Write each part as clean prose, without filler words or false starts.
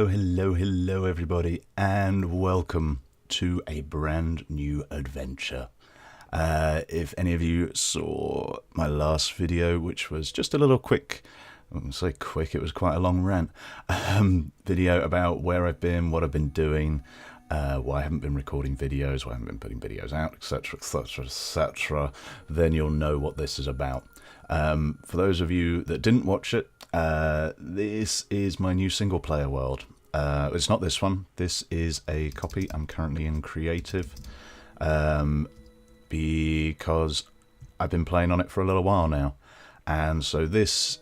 Hello everybody, and welcome to a brand new adventure. If any of you saw my last video, which was just a little quick, I wouldn't say quick, it was quite a long rant, video about where I've been, what I've been doing, why I haven't been recording videos, why I haven't been putting videos out, etc, etc, etc, then you'll know what this is about. For those of you that didn't watch it, this is my new single player world. It's not this one. This is a copy. I'm currently in creative because I've been playing on it for a little while now, and so this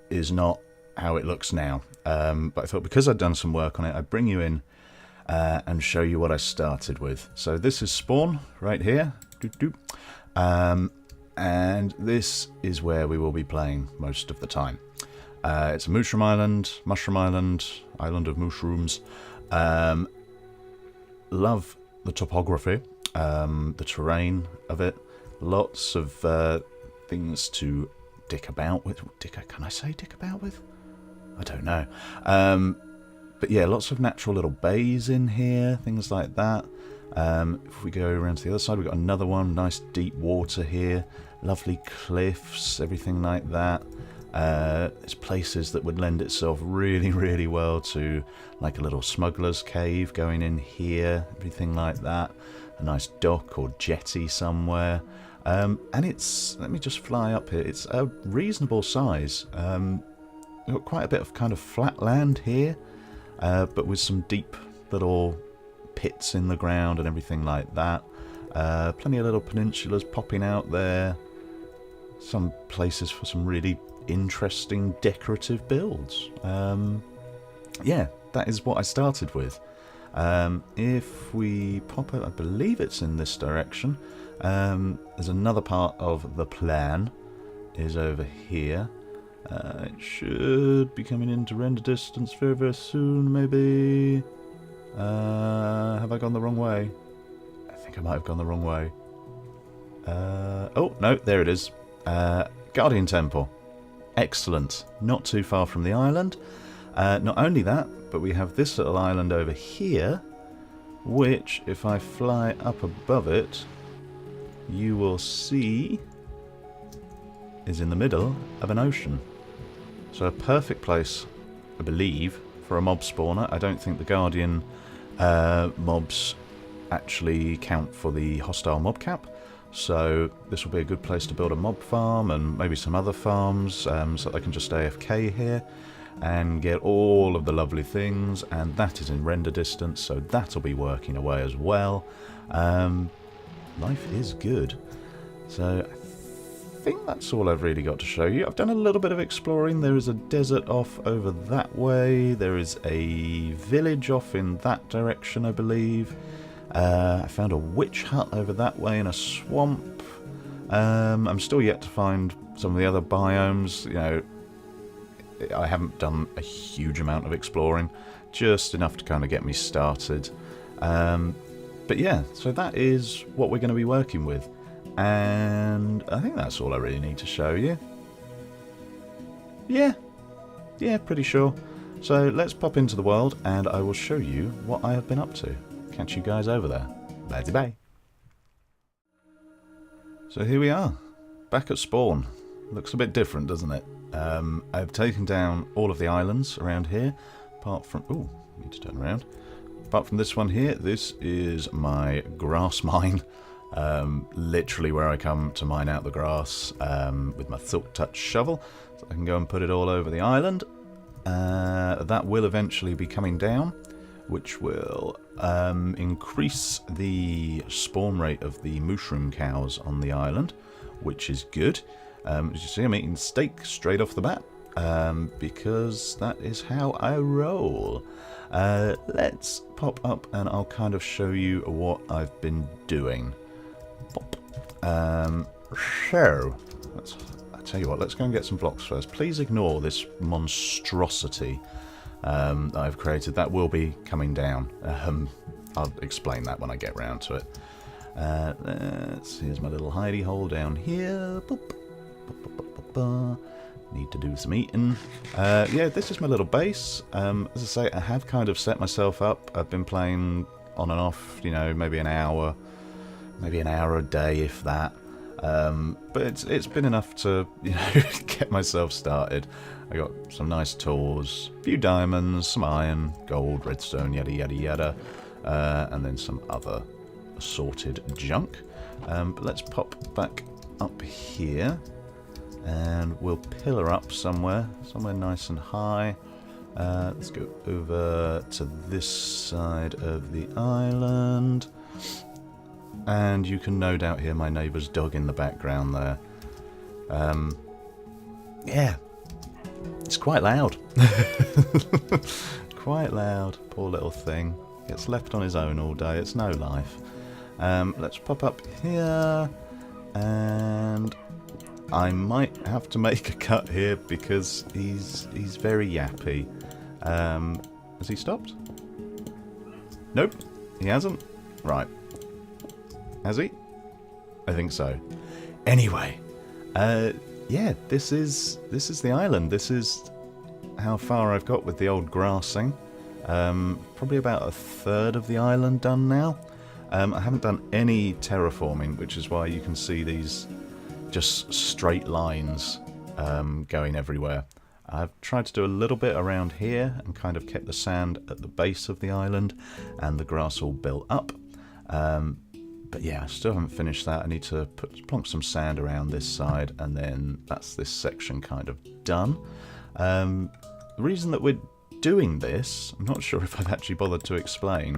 is not how it looks now. But I thought because I'd done some work on it, I'd bring you in and show you what I started with. So this is Spawn right here. And this is where we will be playing most of the time. It's a mushroom island, island of mushrooms. Love the topography, the terrain of it. Lots of things to dick about with. Can I say dick about with? I don't know. But yeah, lots of natural little bays in here, things like that. If we go around to the other side, we've got another one, nice deep water here, lovely cliffs, everything like that. There's places that would lend itself really well to like a little smuggler's cave going in here, everything like that. A nice dock or jetty somewhere. And it's, let me just fly up here, it's a reasonable size. We've got quite a bit of kind of flat land here, but with some deep little pits in the ground and everything like that. Plenty of little peninsulas popping out there. Some places for some really interesting decorative builds. Yeah, that is what I started with. If we pop out, I believe it's in this direction. There's another part of the plan is over here. It should be coming into render distance very soon, maybe. Have I gone the wrong way? I think I might have gone the wrong way. Oh, no, there it is. Guardian Temple. Excellent. Not too far from the island. Not only that, but we have this little island over here, which, if I fly up above it, you will see is in the middle of an ocean. So a perfect place, I believe, for a mob spawner. I don't think the Guardian mobs actually count for the hostile mob cap, so this will be a good place to build a mob farm and maybe some other farms, so that I can just AFK here and get all of the lovely things, and that is in render distance, so that'll be working away as well. Life is good. So I think that's all I've really got to show you. I've done a little bit of exploring. There is a desert off over that way. There is a village off in that direction, I believe. I found a witch hut over that way in a swamp. I'm still yet to find some of the other biomes. You know, I haven't done a huge amount of exploring, just enough to kind of get me started. But yeah, so that is what we're going to be working with. And I think that's all I really need to show you. Yeah, pretty sure. So let's pop into the world and I will show you what I have been up to. Catch you guys over there. Bye. So here we are, back at Spawn. Looks a bit different, doesn't it? I've taken down all of the islands around here, apart from... Ooh, need to turn around. Apart from this one here, this is my grass mine. Literally where I come to mine out the grass with my Silk Touch shovel, so I can go and put it all over the island. That will eventually be coming down, which will increase the spawn rate of the mushroom cows on the island, which is good. As you see, I'm eating steak straight off the bat, because that is how I roll. Let's pop up and I'll kind of show you what I've been doing. So, I'll tell you what, let's go and get some blocks first. Please ignore this monstrosity that I've created. That will be coming down. I'll explain that when I get round to it. Here's my little hidey hole down here. Need to do some eating. Yeah, this is my little base. As I say, I have kind of set myself up. I've been playing on and off, you know, maybe an hour a day, if that. But it's been enough to, you know, get myself started. I got some nice tools, a few diamonds, some iron, gold, redstone, yada yada yada, and then some other assorted junk. But let's pop back up here, and we'll pillar up somewhere nice and high. Let's go over to this side of the island. And you can no doubt hear my neighbour's dog in the background there. Yeah, it's quite loud. Quite loud, poor little thing. Gets left on his own all day, it's no life. Let's pop up here, and I might have to make a cut here because he's very yappy. Has he stopped? Nope, he hasn't. Right. Has he? I think so. Anyway, yeah, this is the island. This is how far I've got with the old grassing. Probably about a third of the island done now. I haven't done any terraforming, which is why you can see these just straight lines going everywhere. I've tried to do a little bit around here and kind of kept the sand at the base of the island and the grass all built up. But yeah, I still haven't finished that. I need to plonk some sand around this side, and then that's this section kind of done. The reason that we're doing this, I'm not sure if I've actually bothered to explain,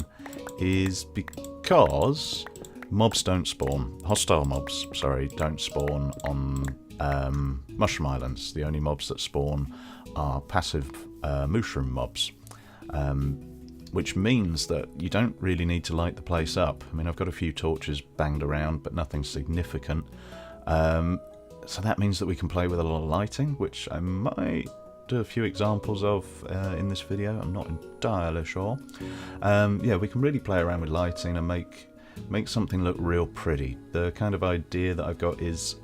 is because mobs don't spawn. Hostile mobs, sorry, don't spawn on Mushroom Islands. The only mobs that spawn are passive mushroom mobs. Which means that you don't really need to light the place up. I mean, I've got a few torches banged around, but nothing significant. So that means that we can play with a lot of lighting, which I might do a few examples of in this video. I'm not entirely sure. Yeah, we can really play around with lighting and make something look real pretty. The kind of idea that I've got is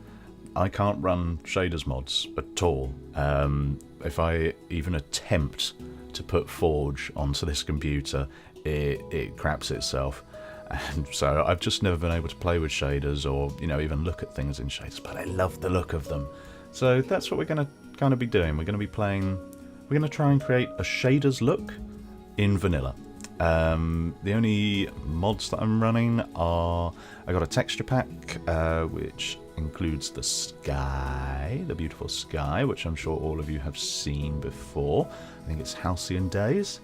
I can't run shaders mods at all. If I even attempt to put Forge onto this computer, it craps itself. And so I've just never been able to play with shaders or, you know, even look at things in shaders, but I love the look of them. So that's what we're going to kind of be doing. We're going to be playing, we're going to try and create a shaders look in vanilla. The only mods that I'm running are, I got a texture pack, which includes the sky, the beautiful sky, which I'm sure all of you have seen before. I think it's Halcyon Days.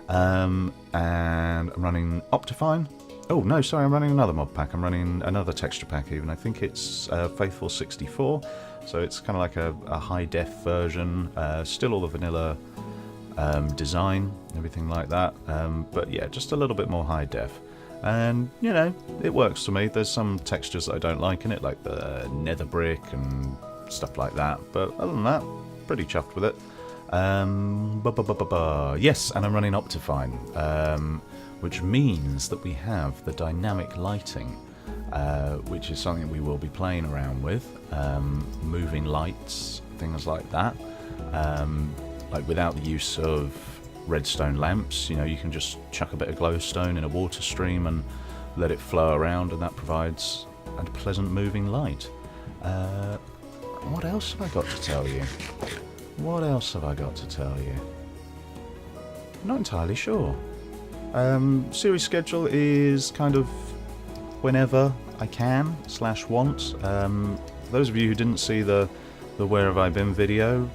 And I'm running Optifine. Oh, no, sorry, I'm running another mod pack. I'm running another texture pack even. I think it's Faithful 64. So it's kind of like a high-def version. Still all the vanilla design, everything like that. But yeah, just a little bit more high-def. And, you know, it works for me. There's some textures that I don't like in it, like the nether brick and stuff like that. But other than that, pretty chuffed with it. Yes, and I'm running Optifine, which means that we have the dynamic lighting, which is something we will be playing around with. Moving lights, things like that. Like without the use of redstone lamps, you know, you can just chuck a bit of glowstone in a water stream and let it flow around, and that provides a pleasant moving light. What else have I got to tell you? What else have I got to tell you? Not entirely sure. Series schedule is kind of whenever I can / want. For those of you who didn't see the Where Have I Been video,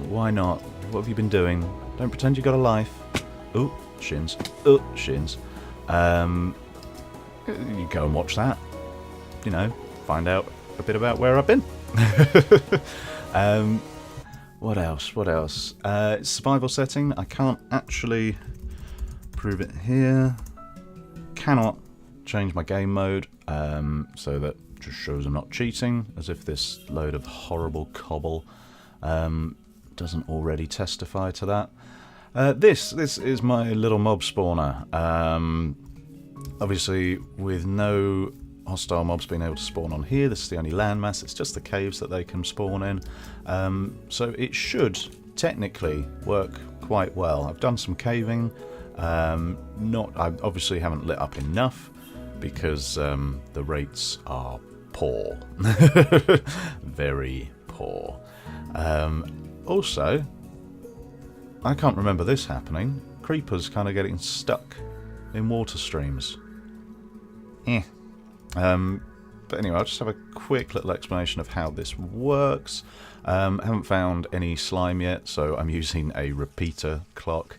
why not? What have you been doing? Don't pretend you got a life. Oh, shins. Oh, shins. You go and watch that. You know, find out a bit about where I've been. What else? What else? It's survival setting. I can't actually prove it here. Cannot change my game mode, so that just shows I'm not cheating, as if this load of horrible cobble doesn't already testify to that. This is my little mob spawner. Obviously, with no hostile mobs being able to spawn on here. This is the only landmass. It's just the caves that they can spawn in. So it should technically work quite well. I've done some caving. I obviously haven't lit up enough because the rates are poor. Very poor. Also, I can't remember this happening. Creepers kind of getting stuck in water streams. But anyway, I'll just have a quick little explanation of how this works. Haven't found any slime yet, so I'm using a repeater clock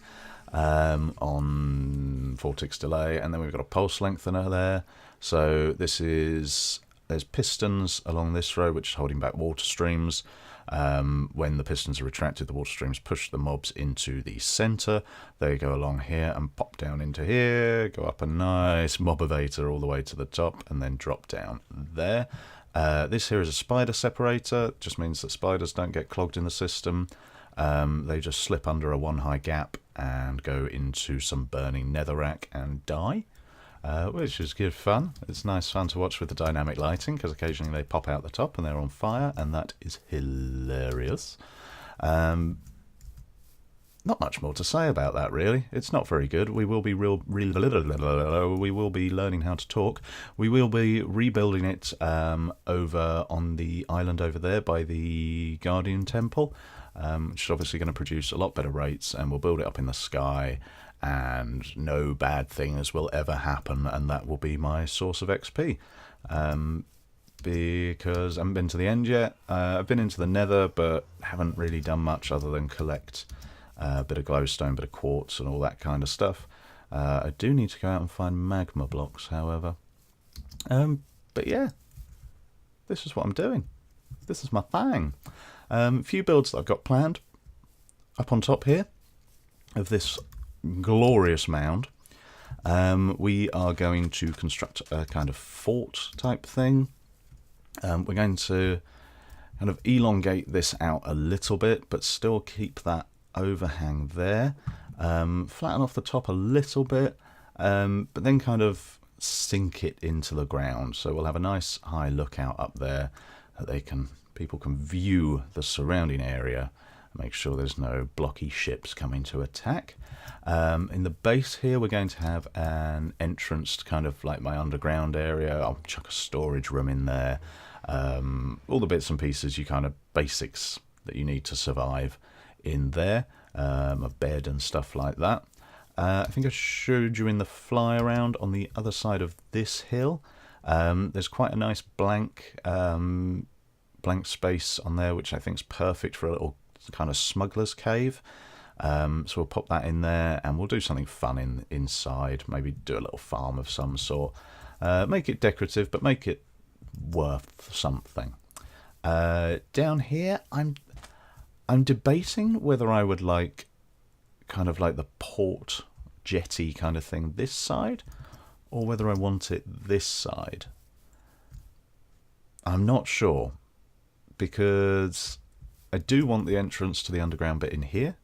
on 4 ticks delay, and then we've got a pulse lengthener there. So there's pistons along this row which is holding back water streams. When the pistons are retracted, the water streams push the mobs into the centre. They go along here and pop down into here, go up a nice mob evator all the way to the top, and then drop down there. This here is a spider separator. It just means that spiders don't get clogged in the system. They just slip under a 1 high gap and go into some burning netherrack and die. Which is good fun. It's nice fun to watch with the dynamic lighting, because occasionally they pop out the top and they're on fire, and that is hilarious. Not much more to say about that, really. It's not very good. We will be we will be learning how to talk. We will be rebuilding it over on the island over there by the Guardian Temple, which is obviously going to produce a lot better rates, and we'll build it up in the sky. And no bad things will ever happen, and that will be my source of XP. Because I haven't been to the end yet. I've been into the nether, but haven't really done much other than collect a bit of glowstone, bit of quartz, and all that kind of stuff. I do need to go out and find magma blocks, however. But yeah, this is what I'm doing. This is my thing. A few builds that I've got planned up on top here of this glorious mound. We are going to construct a kind of fort type thing. We're going to kind of elongate this out a little bit, but still keep that overhang there. Flatten off the top a little bit, but then kind of sink it into the ground. So we'll have a nice high lookout up there that people can view the surrounding area. Make sure there's no blocky ships coming to attack. In the base here, we're going to have an entrance to kind of like my underground area. I'll chuck a storage room in there. All the bits and pieces, basics that you need to survive in there. A bed and stuff like that. I think I showed you in the fly around on the other side of this hill. There's quite a nice blank space on there, which I think is perfect for a little kind of smuggler's cave. So we'll pop that in there, and we'll do something fun inside. Maybe do a little farm of some sort. Make it decorative, but make it worth something. Down here, I'm debating whether I would like kind of like the port jetty kind of thing this side, or whether I want it this side. I'm not sure, because I do want the entrance to the underground bit in here.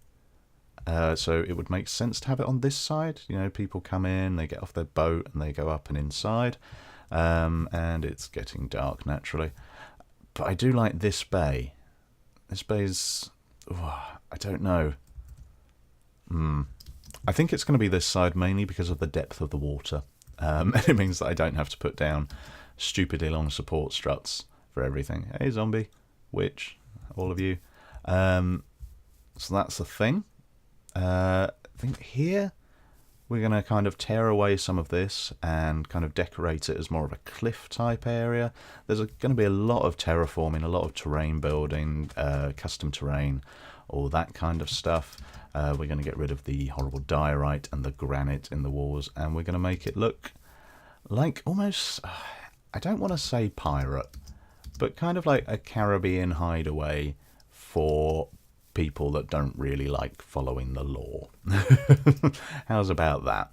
So it would make sense to have it on this side. You know, people come in, they get off their boat, and they go up and inside. And it's getting dark, naturally. But I do like this bay. This bay's... I don't know. I think it's going to be this side, mainly because of the depth of the water. And it means that I don't have to put down stupidly long support struts for everything. Hey, zombie, witch, all of you. So that's the thing. I think here we're going to kind of tear away some of this and kind of decorate it as more of a cliff type area. There's going to be a lot of terraforming, a lot of terrain building, custom terrain, all that kind of stuff. We're going to get rid of the horrible diorite and the granite in the walls, and we're going to make it look like almost, I don't want to say pirate, but kind of like a Caribbean hideaway for people that don't really like following the law. How's about that?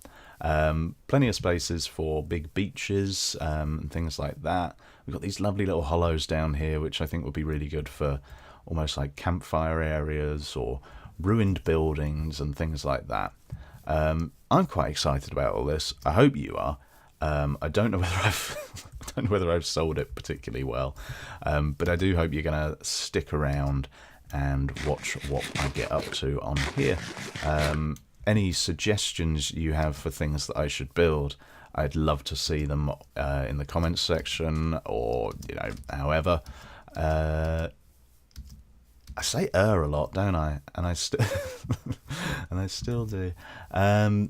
Plenty of spaces for big beaches and things like that. We've got these lovely little hollows down here, which I think would be really good for almost like campfire areas or ruined buildings and things like that. I'm quite excited about all this. I hope you are. I don't know whether don't know whether I've sold it particularly well. But I do hope you're going to stick around and watch what I get up to on here. Any suggestions you have for things that I should build, I'd love to see them in the comments section, or, you know, however. I say a lot, don't I? And I still and I still do. My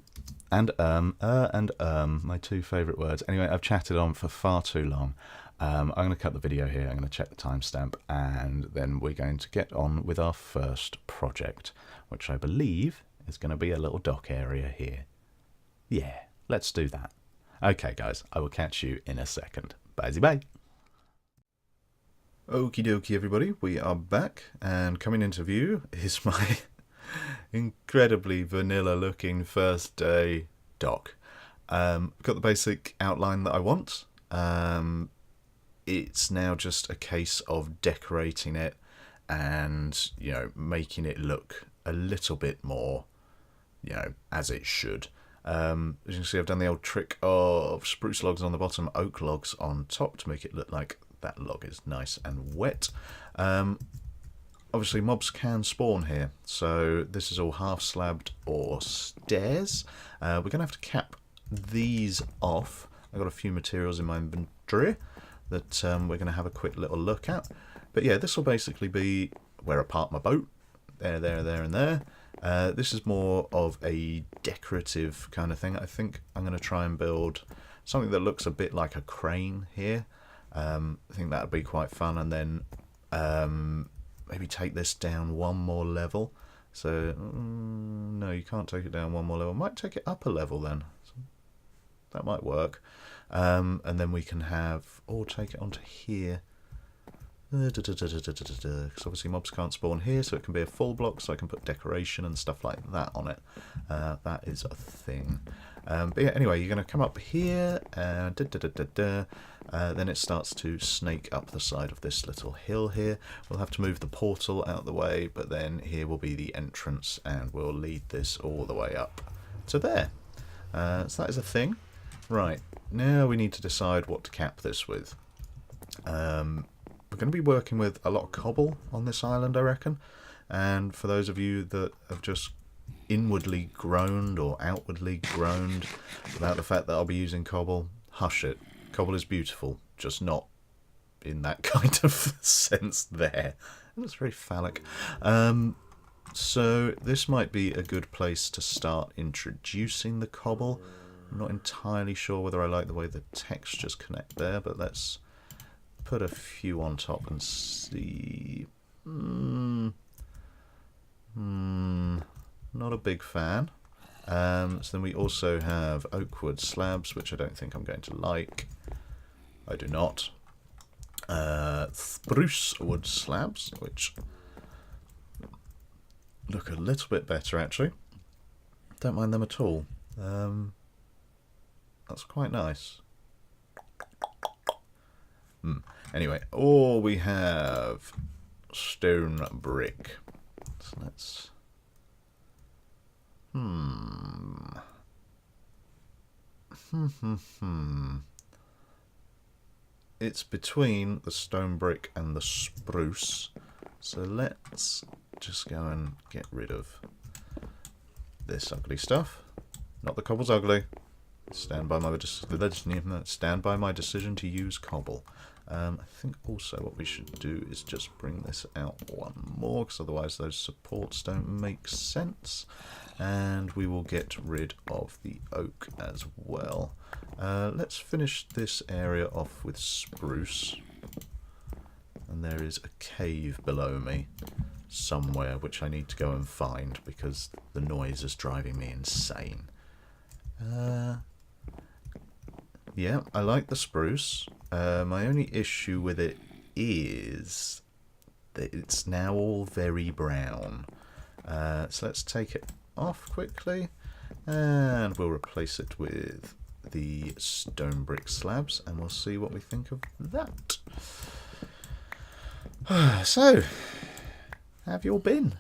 two favourite words. Anyway, I've chatted on for far too long. I'm going to cut the video here. I'm going to check the timestamp, and then we're going to get on with our first project, which I believe is going to be a little dock area here. Yeah, let's do that. Okay, guys, I will catch you in a second. Bye-bye. Okie dokie, everybody. We are back, and coming into view is my incredibly vanilla-looking first day dock. Got the basic outline that I want. It's now just a case of decorating it and, you know, making it look a little bit more, you know, as it should. As you can see, I've done the old trick of spruce logs on the bottom, oak logs on top to make it look like that log is nice and wet. Obviously, mobs can spawn here, so this is all half slabbed or stairs. We're going to have to cap these off. I've got a few materials in my inventory that we're going to have a quick little look at. But yeah, this will basically be where I park my boat. There, and there. This is more of a decorative kind of thing. I think I'm going to try and build something that looks a bit like a crane here. I think that would be quite fun. And then maybe take this down one more level. So, no, you can't take it down one more level. Might take it up a level then. So that might work. And then we can have, or take it onto here. Because obviously mobs can't spawn here, so it can be a full block, so I can put decoration and stuff like that on it. That is a thing. But yeah, anyway, you're going to come up here, and then it starts to snake up the side of this little hill here. We'll have to move the portal out of the way, but then here will be the entrance, and we'll lead this all the way up to there. So that is a thing. Right, now we need to decide what to cap this with. We're going to be working with a lot of cobble on this island, I reckon. And for those of you that have just inwardly groaned or outwardly groaned about the fact that I'll be using cobble, hush it. Cobble is beautiful, just not in that kind of sense there. That's very phallic. So this might be a good place to start introducing the cobble. I'm not entirely sure whether I like the way the textures connect there, but let's put a few on top and see. Not a big fan. So then we also have oak wood slabs, which I don't think I'm going to like. I do not. Spruce wood slabs, which look a little bit better actually. Don't mind them at all. That's quite nice. Anyway, we have stone brick. So let's... It's between the stone brick and the spruce. So let's just go and get rid of this ugly stuff. Not the cobble's ugly. Stand by my decision to use cobble. I think also what we should do is just bring this out one more, because otherwise those supports don't make sense. And we will get rid of the oak as well. Let's finish this area off with spruce. And there is a cave below me somewhere, which I need to go and find, because the noise is driving me insane. Yeah, I like the spruce. My only issue with it is that it's now all very brown. So let's take it off quickly, and we'll replace it with the stone brick slabs, and we'll see what we think of that. So, how have you all been?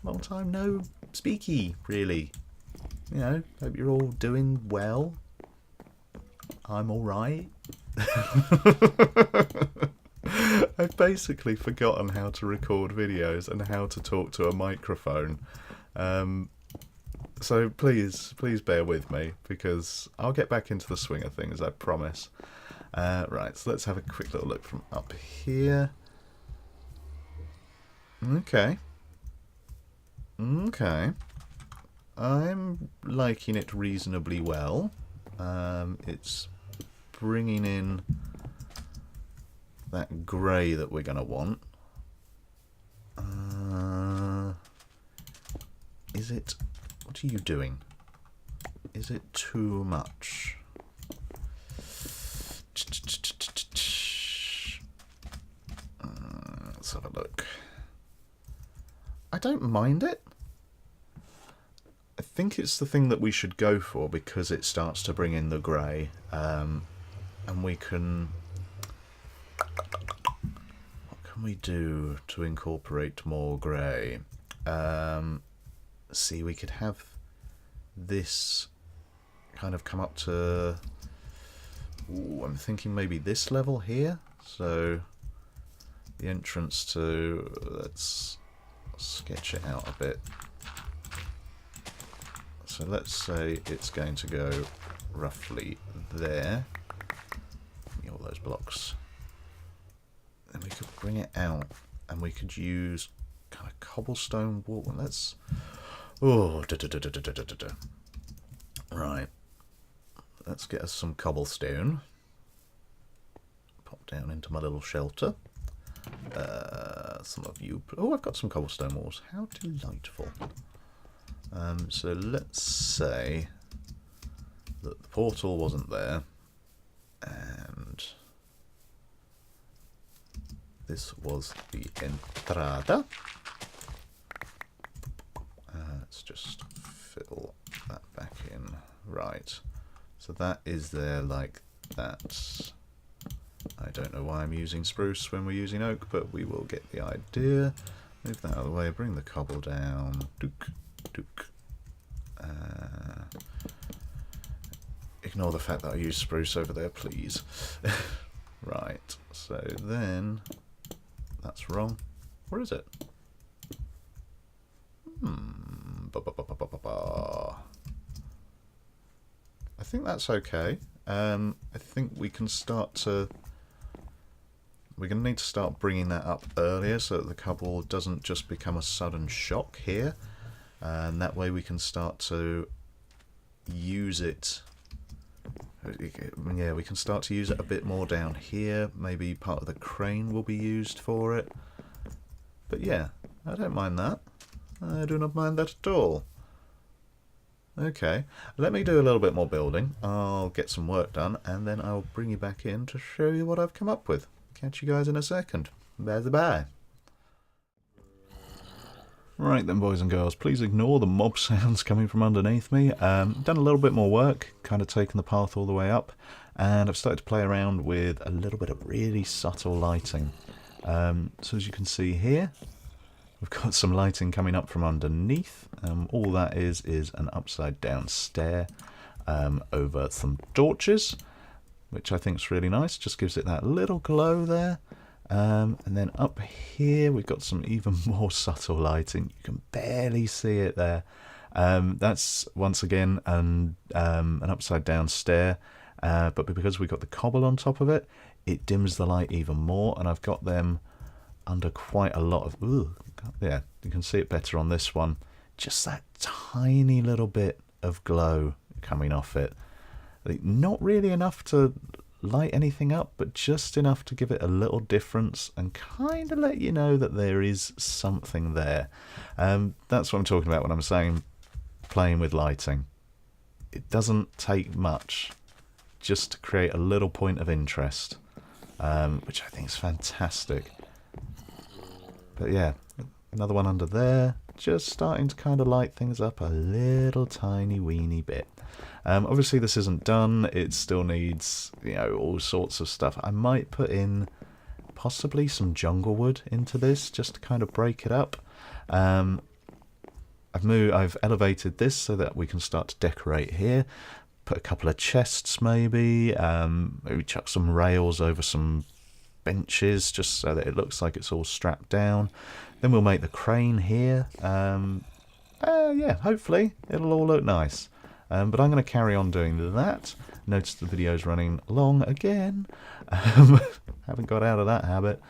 Long time no speaky, really. You know, hope you're all doing well. I'm alright. I've basically forgotten how to record videos and how to talk to a microphone. So please bear with me, because I'll get back into the swing of things, I promise. Right, so let's have a quick little look from up here. Okay. I'm liking it reasonably well. It's bringing in that grey that we're going to want. Is it... What are you doing? Is it too much? Let's have a look. I don't mind it. I think it's the thing that we should go for, because it starts to bring in the grey. And we can... What can we do to incorporate more grey? See, we could have this kind of come up to... Ooh, I'm thinking maybe this level here. So the entrance to... Let's sketch it out a bit. So let's say it's going to go roughly there. Give me all those blocks. Then we could bring it out, and we could use kind of cobblestone wall. Let's... Oh, right. Let's get us some cobblestone. Pop down into my little shelter. Some of you... Oh, I've got some cobblestone walls. How delightful. So let's say that the portal wasn't there, and this was the entrada. Let's just fill that back in. Right. So that is there like that. I don't know why I'm using spruce when we're using oak, but we will get the idea. Move that out of the way, bring the cobble down. Dook. Ignore the fact that I use spruce over there, please. Right, so then... That's wrong. Where is it? I think that's okay. I think we can start to... We're going to need to start bringing that up earlier so that the cobble doesn't just become a sudden shock here. And that way we can start to use it. Yeah, we can start to use it a bit more down here. Maybe part of the crane will be used for it. But yeah, I don't mind that. I do not mind that at all. Okay, let me do a little bit more building. I'll get some work done, and then I'll bring you back in to show you what I've come up with. Catch you guys in a second. Bye-bye. Right then, boys and girls, please ignore the mob sounds coming from underneath me. Done a little bit more work, kind of taken the path all the way up, and I've started to play around with a little bit of really subtle lighting. So as you can see here, we've got some lighting coming up from underneath. All that is an upside down stair over some torches, which I think is really nice. Just gives it that little glow there. And then up here we've got some even more subtle lighting. You can barely see it there. That's once again an upside down stair, but because we've got the cobble on top of it, it dims the light even more, and I've got them under quite a lot of... Ooh, yeah, you can see it better on this one. Just that tiny little bit of glow coming off it. Not really enough to light anything up, but just enough to give it a little difference and kind of let you know that there is something there. That's what I'm talking about when I'm saying playing with lighting. It doesn't take much just to create a little point of interest, which I think is fantastic. But yeah, another one under there, just starting to kind of light things up a little tiny weeny bit. Obviously this isn't done, it still needs, you know, all sorts of stuff. I might put in possibly some jungle wood into this just to kind of break it up. I've elevated this so that we can start to decorate here. put a couple of chests maybe, maybe chuck some rails over some benches just so that it looks like it's all strapped down. Then we'll make the crane here. Yeah, hopefully it'll all look nice. But I'm going to carry on doing that. Notice the video's running long again. Haven't got out of that habit.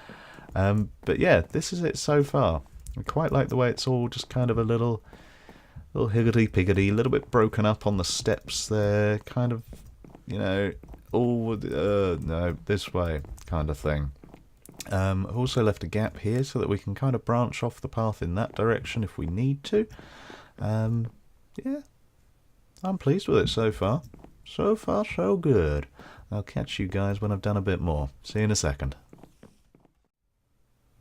But yeah, this is it so far. I quite like the way it's all just kind of a little higgledy-piggledy, a little bit broken up on the steps there, kind of, you know, all no, this way kind of thing. I've also left a gap here so that we can kind of branch off the path in that direction if we need to. Yeah, I'm pleased with it so far. So far, so good. I'll catch you guys when I've done a bit more. See you in a second.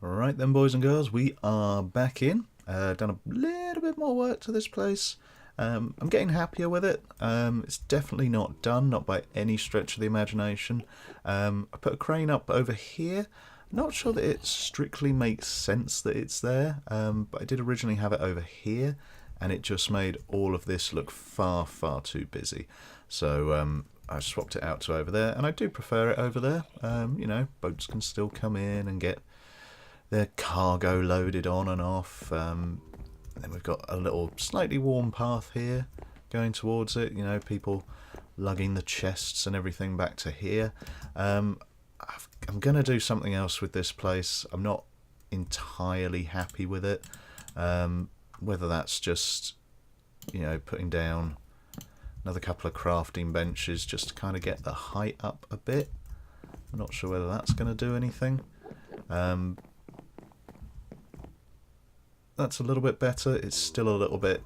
Alright then, boys and girls, we are back in. Done a little bit more work to this place. I'm getting happier with it. It's definitely not done, not by any stretch of the imagination. I put a crane up over here. Not sure that it strictly makes sense that it's there, but I did originally have it over here, and it just made all of this look far, far too busy. So I swapped it out to over there, and I do prefer it over there. You know, boats can still come in and get their cargo loaded on and off. And then we've got a little slightly worn path here going towards it, you know, people lugging the chests and everything back to here. I'm going to do something else with this place. I'm not entirely happy with it. Whether that's just, you know, putting down another couple of crafting benches just to kind of get the height up a bit. I'm not sure whether that's going to do anything. That's a little bit better. It's still a little bit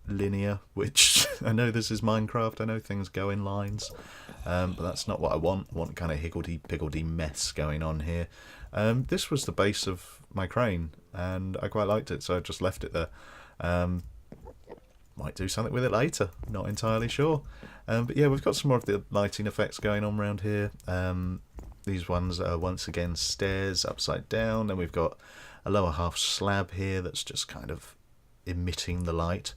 linear, which I know this is Minecraft. I know things go in lines, but that's not what I want. I want kind of higgledy-piggledy mess going on here. This was the base of my crane, and I quite liked it, so I just left it there. Might do something with it later, not entirely sure. But yeah, we've got some more of the lighting effects going on around here. These ones are once again stairs upside down, and we've got a lower half slab here that's just kind of emitting the light,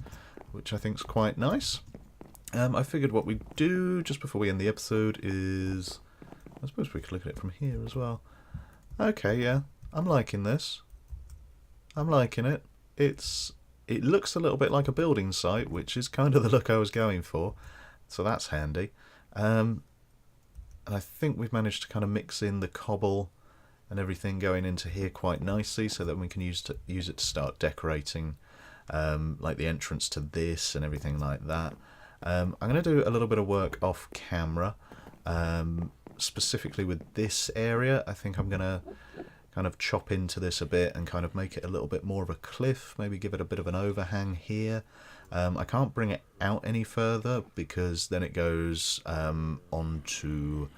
which I think is quite nice. I figured what we'd do just before we end the episode is, I suppose we could look at it from here as well. Okay, yeah, I'm liking this. I'm liking it. It looks a little bit like a building site, which is kind of the look I was going for, so that's handy. And I think we've managed to kind of mix in the cobble and everything going into here quite nicely, so that we can use it to start decorating, like the entrance to this and everything like that. I'm going to do a little bit of work off camera, specifically with this area. I think I'm going to kind of chop into this a bit and kind of make it a little bit more of a cliff, maybe give it a bit of an overhang here. I can't bring it out any further because then it goes onto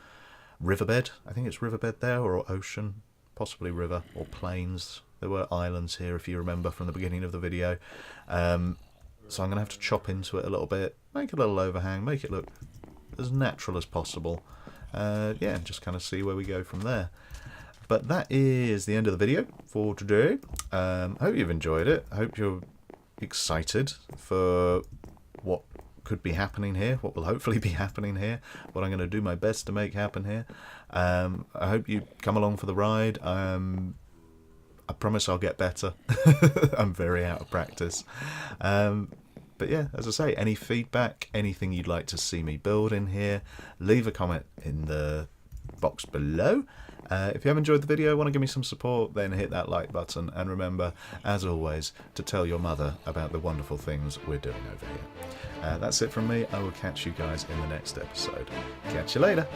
riverbed. I think it's riverbed there, or ocean, possibly river or plains. There were islands here if you remember from the beginning of the video. So I'm going to have to chop into it a little bit, make a little overhang, make it look as natural as possible. Yeah, just kind of see where we go from there. But that is the end of the video for today. I hope you've enjoyed it. I hope you're excited for what could be happening here, what will hopefully be happening here, what I'm going to do my best to make happen here. I hope you come along for the ride. I promise I'll get better. I'm very out of practice. But yeah, as I say, any feedback, anything you'd like to see me build in here, leave a comment in the box below. If you have enjoyed the video, want to give me some support, then hit that like button, and remember, as always, to tell your mother about the wonderful things we're doing over here. That's it from me. I will catch you guys in the next episode. Catch you later.